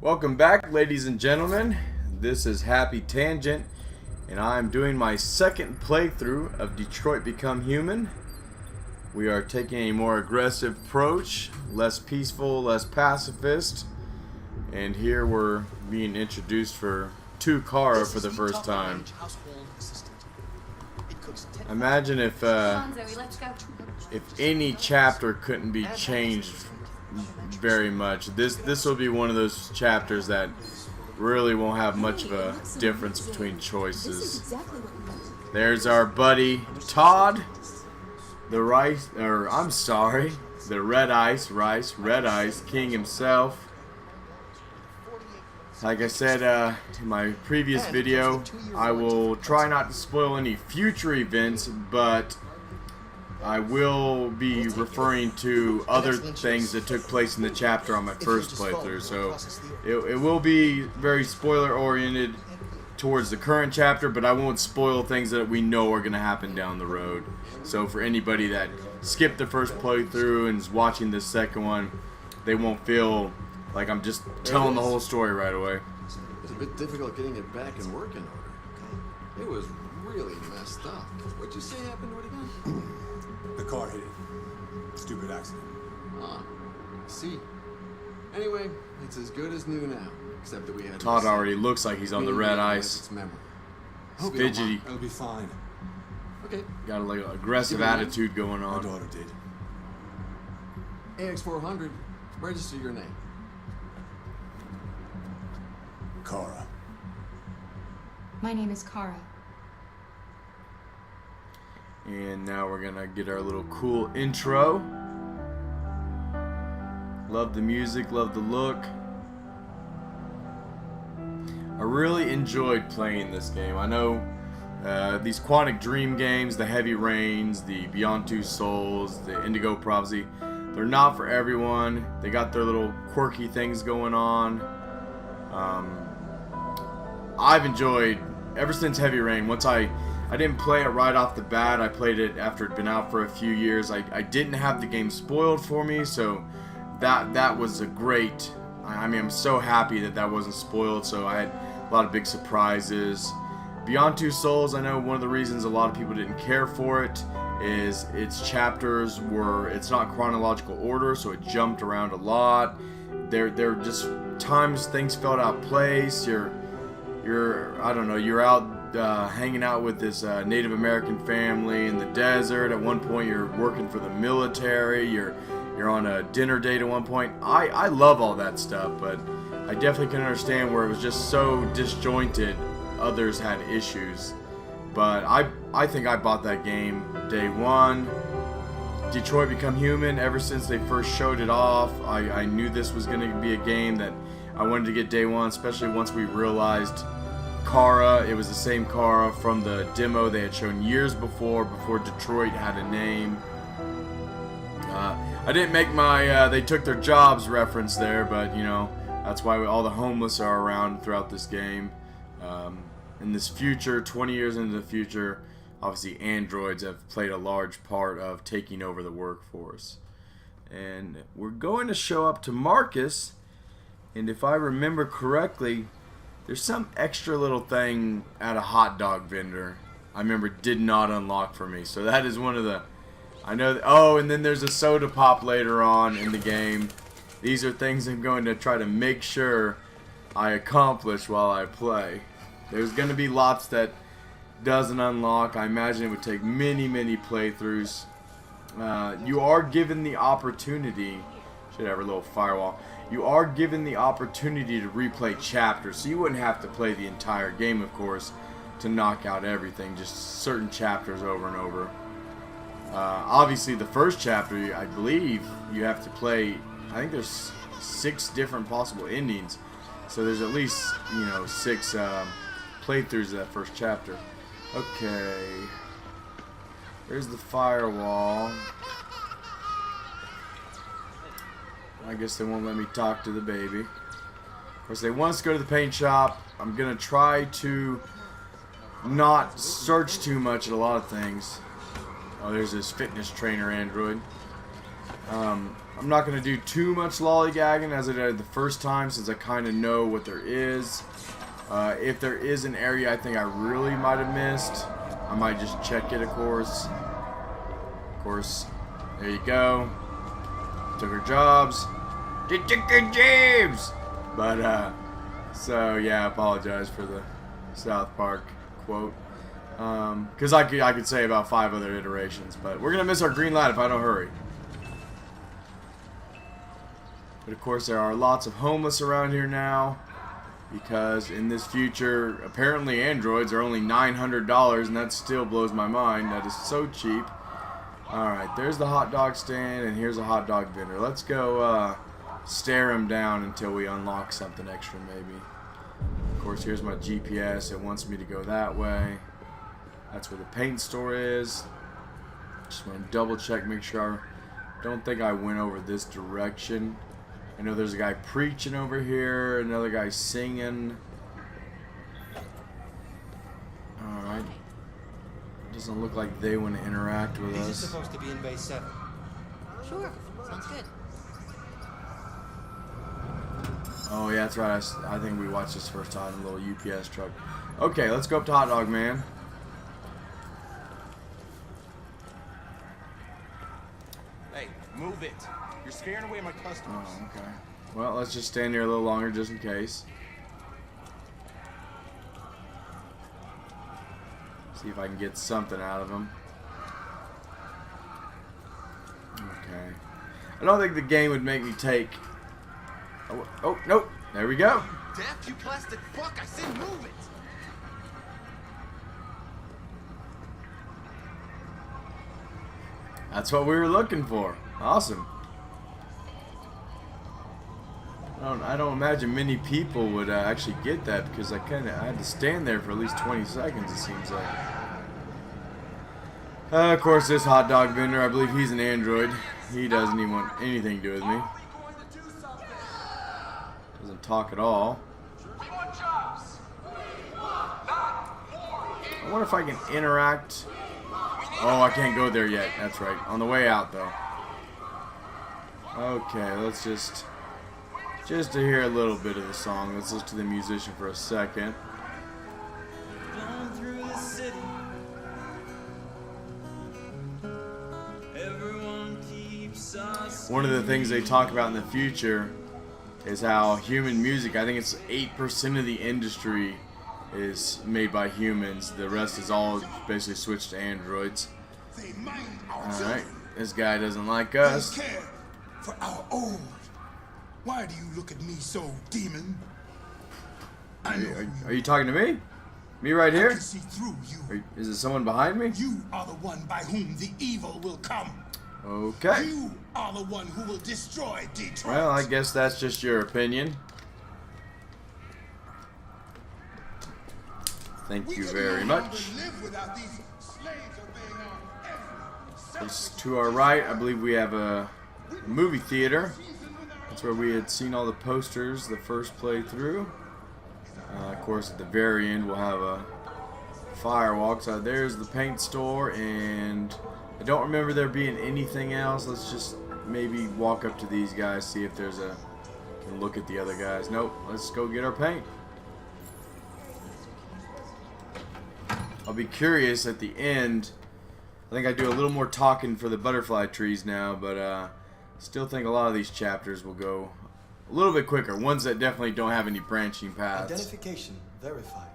Welcome back, ladies and gentlemen. This is Happy Tangent, and I'm doing my second playthrough of Detroit Become Human. We are taking a more aggressive approach, less peaceful, less pacifist, and here we're being introduced to Kara for the first time. Imagine if any chapter couldn't be changed very much. This will be one of those chapters that really won't have much of a difference between choices. There's our buddy Todd, the Red Ice King himself. Like I said in my previous video, I will try not to spoil any future events, but I will be referring to other things that took place in the chapter on my first playthrough, so it will be very spoiler oriented towards the current chapter, but I won't spoil things that we know are going to happen down the road. So for anybody that skipped the first playthrough and is watching the second one, they won't feel like I'm just telling the whole story right away. It's a bit difficult getting it back in working order. It was really messed up. What'd you say happened to it again? The car hit it. Stupid accident. Ah, see. Anyway, it's as good as new now, except that we had Todd already looks like he's on the red ice. It's Fidgety. It'll be fine. Okay. Got like an aggressive attitude going My on. daughter did. AX400, register your name. Kara. My name is Kara. And now we're gonna get our little cool intro. Love the music, love the look. I really enjoyed playing this game. I know these Quantic Dream games, the Heavy Rains, the Beyond Two Souls, the Indigo Prophecy, they're not for everyone. They got their little quirky things going on. I've enjoyed, ever since Heavy Rain, once I didn't play it right off the bat. I played it after it'd been out for a few years. I didn't have the game spoiled for me, so that was a great. I mean, I'm so happy that wasn't spoiled. So I had a lot of big surprises. Beyond Two Souls, I know one of the reasons a lot of people didn't care for it is its chapters it's not chronological order, so it jumped around a lot. They're just times things felt out of place. I don't know, you're out hanging out with this Native American family in the desert. At one point you're working for the military, you're on a dinner date at one point. I love all that stuff, but I definitely can understand where it was just so disjointed others had issues. But I think I bought that game day one. Detroit Become Human, ever since they first showed it off, I knew this was going to be a game that I wanted to get day one, especially once we realized Kara, it was the same Kara from the demo they had shown years before Detroit had a name. I didn't make my they took their jobs reference there, but you know, that's why all the homeless are around throughout this game. In this future, 20 years into the future, obviously androids have played a large part of taking over the workforce. And we're going to show up to Markus, and if I remember correctly, there's some extra little thing at a hot dog vendor I remember did not unlock for me. So that is one of the, I know, oh, and then there's a soda pop later on in the game. These are things I'm going to try to make sure I accomplish while I play. There's going to be lots that doesn't unlock. I imagine it would take many playthroughs. You are given the opportunity, should have a little firewall. You are given the opportunity to replay chapters, so you wouldn't have to play the entire game, of course, to knock out everything, just certain chapters over and over. Obviously, the first chapter, I believe, you have to play, I think there's 6 different possible endings, so there's at least, 6 playthroughs of that first chapter. Okay, there's the firewall. I guess they won't let me talk to the baby. Of course, they want us to go to the paint shop. I'm going to try to not search too much at a lot of things. Oh, there's this fitness trainer android. I'm not going to do too much lollygagging as I did the first time, since I kind of know what there is. If there is an area I think I really might have missed, I might just check it, of course. Of course, there you go. Took our jobs. They took our jobs! But, so, yeah, I apologize for the South Park quote. Because I could say about 5 other iterations, but we're going to miss our green light if I don't hurry. But of course there are lots of homeless around here now, because in this future apparently androids are only $900, and that still blows my mind. That is so cheap. Alright, there's the hot dog stand, and here's a hot dog vendor. Let's go stare him down until we unlock something extra maybe. Of course here's my GPS. It wants me to go that way. That's where the paint store is. Just want to double check, make sure. I don't think I went over this direction. I know there's a guy preaching over here, another guy singing. Alright. Doesn't look like they want to interact with us. This is supposed to be in base 7. Sure, sounds good. Oh yeah, that's right. I think we watched this first time, a little UPS truck. Okay, let's go up to Hot Dog Man. Hey, move it. You're scaring away my customers. Oh, okay. Well, let's just stand here a little longer just in case. See if I can get something out of him. Okay. I don't think the game would make me take... Oh, nope. There we go. Deaf, you plastic fuck! I said move it! That's what we were looking for. Awesome. I don't imagine many people would actually get that, because I had to stand there for at least 20 seconds, it seems like. Of course, this hot dog vendor, I believe he's an android. He doesn't even want anything to do with me. Doesn't talk at all. I wonder if I can interact. Oh, I can't go there yet. That's right. On the way out, though. Okay, let's just to hear a little bit of the song. Let's listen to the musician for a second. One of the things they talk about in the future is how human music, I think it's 8% of the industry is made by humans. The rest is all basically switched to androids. Alright, this guy doesn't like us. They care for our own. Why do you look at me so, demon? Are you talking to me? Me right here? I can see through you. Is it someone behind me? You are the one by whom the evil will come. Okay. You are the one who will destroy Detroit. Well, I guess that's just your opinion. Thank you very much. To our right, I believe we have a movie theater. That's where we had seen all the posters the first playthrough. Of course, at the very end, we'll have a firewalk. So there's the paint store, and I don't remember there being anything else. Let's just maybe walk up to these guys, see if there's a... Can look at the other guys. Nope. Let's go get our paint. I'll be curious at the end. I think I do a little more talking for the butterfly trees now, but still think a lot of these chapters will go a little bit quicker. Ones that definitely don't have any branching paths. Identification verified.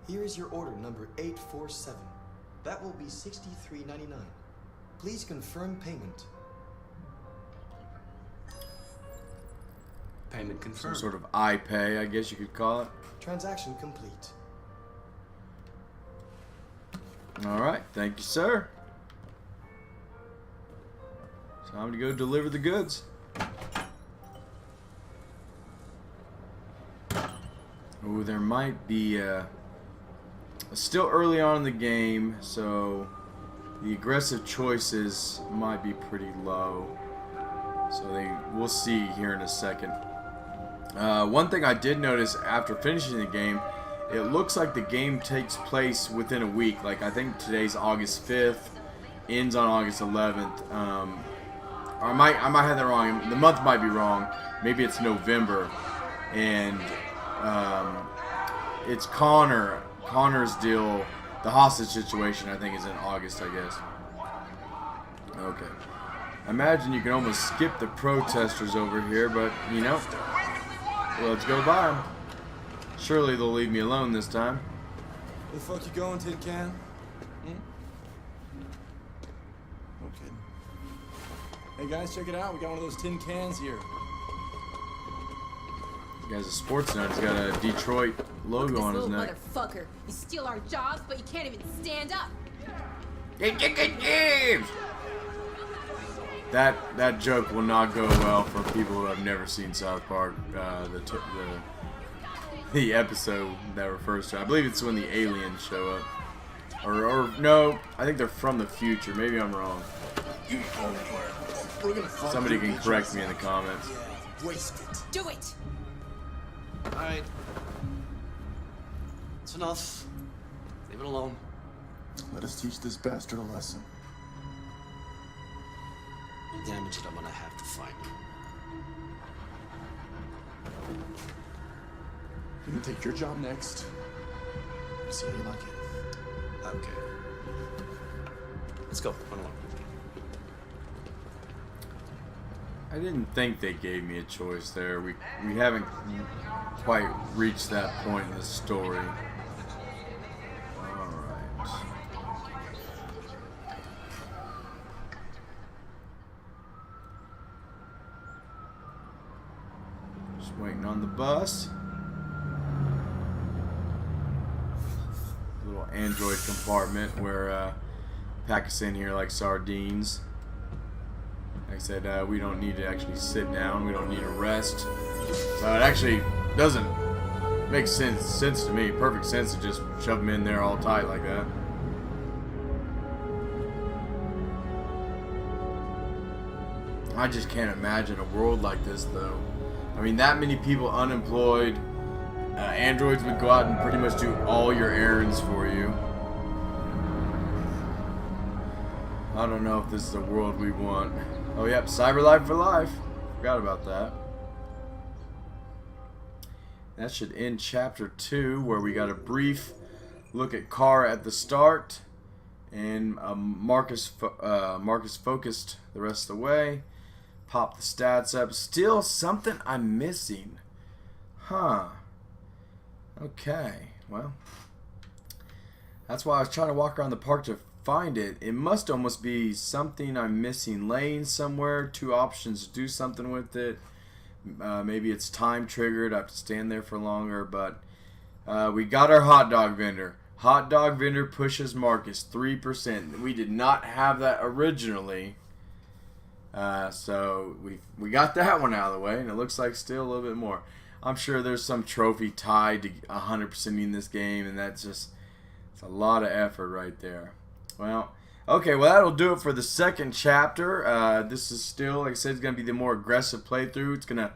Here is your order number 847. That will be $63.99. Please confirm payment. Payment Some confirmed. sort of iPay, I guess you could call it. Transaction complete. Alright, thank you, sir. Time to go deliver the goods. Oh, there might be still early on in the game, so the aggressive choices might be pretty low. So we'll see here in a second. One thing I did notice after finishing the game it looks like the game takes place within a week. Like, I think today's August 5th, ends on August 11th. Or I might have that wrong. The month might be wrong. Maybe it's November, and it's Connor's deal. The hostage situation, I think, is in August, I guess. Okay. I imagine you can almost skip the protesters over here, but, you know, let's go by them. Surely they'll leave me alone this time. Where the fuck you going, Tin Can? Okay. Hey guys, check it out. We got one of those tin cans here. This guy's a sports nut. He's got a Detroit logo on his This little neck. motherfucker. You steal our jobs, but you can't even stand up. That joke will not go well for people who have never seen South Park. The episode that refers to, I believe it's when the aliens show up, or no, I think they're from the future. Maybe I'm wrong. Somebody can correct me in the comments. Waste it. Do it! Alright. It's enough. Leave it alone. Let us teach this bastard a lesson. Damage it, I'm gonna have to find you. You can take your job next. See how you like it. Okay. Let's go. Run along. I didn't think they gave me a choice there. We haven't quite reached that point in the story. Alright. Just waiting on the bus. Little android compartment where pack us in here like sardines. Like I said, we don't need to actually sit down. We don't need to rest. So it actually doesn't make sense to me. Perfect sense to just shove them in there all tight like that. I just can't imagine a world like this, though. I mean, that many people unemployed. Androids would go out and pretty much do all your errands for you. I don't know if this is the world we want. Oh, yep, Cyber Life for life. Forgot about that. That should end chapter 2, where we got a brief look at Kara at the start, and Marcus focused the rest of the way. Pop the stats up. Still something I'm missing. Huh. Okay, well, that's why I was trying to walk around the park to find it. It must almost be something I'm missing, laying somewhere, 2 options to do something with it. Maybe it's time triggered, I have to stand there for longer, but we got our hot dog vendor. Hot dog vendor pushes Marcus 3%. We did not have that originally, so we got that one out of the way, and it looks like still a little bit more. I'm sure there's some trophy tied to 100%ing this game, and that's just, it's a lot of effort right there. Well, okay, well, that'll do it for the second chapter. This is still, like I said, it's going to be the more aggressive playthrough. It's going to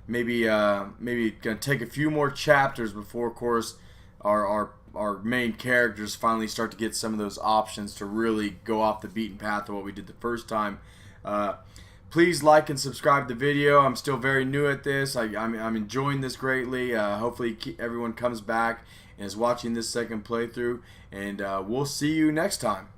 maybe going to take a few more chapters before, of course, our main characters finally start to get some of those options to really go off the beaten path of what we did the first time. Please like and subscribe to the video. I'm still very new at this. I'm enjoying this greatly. Hopefully everyone comes back and is watching this second playthrough. And we'll see you next time.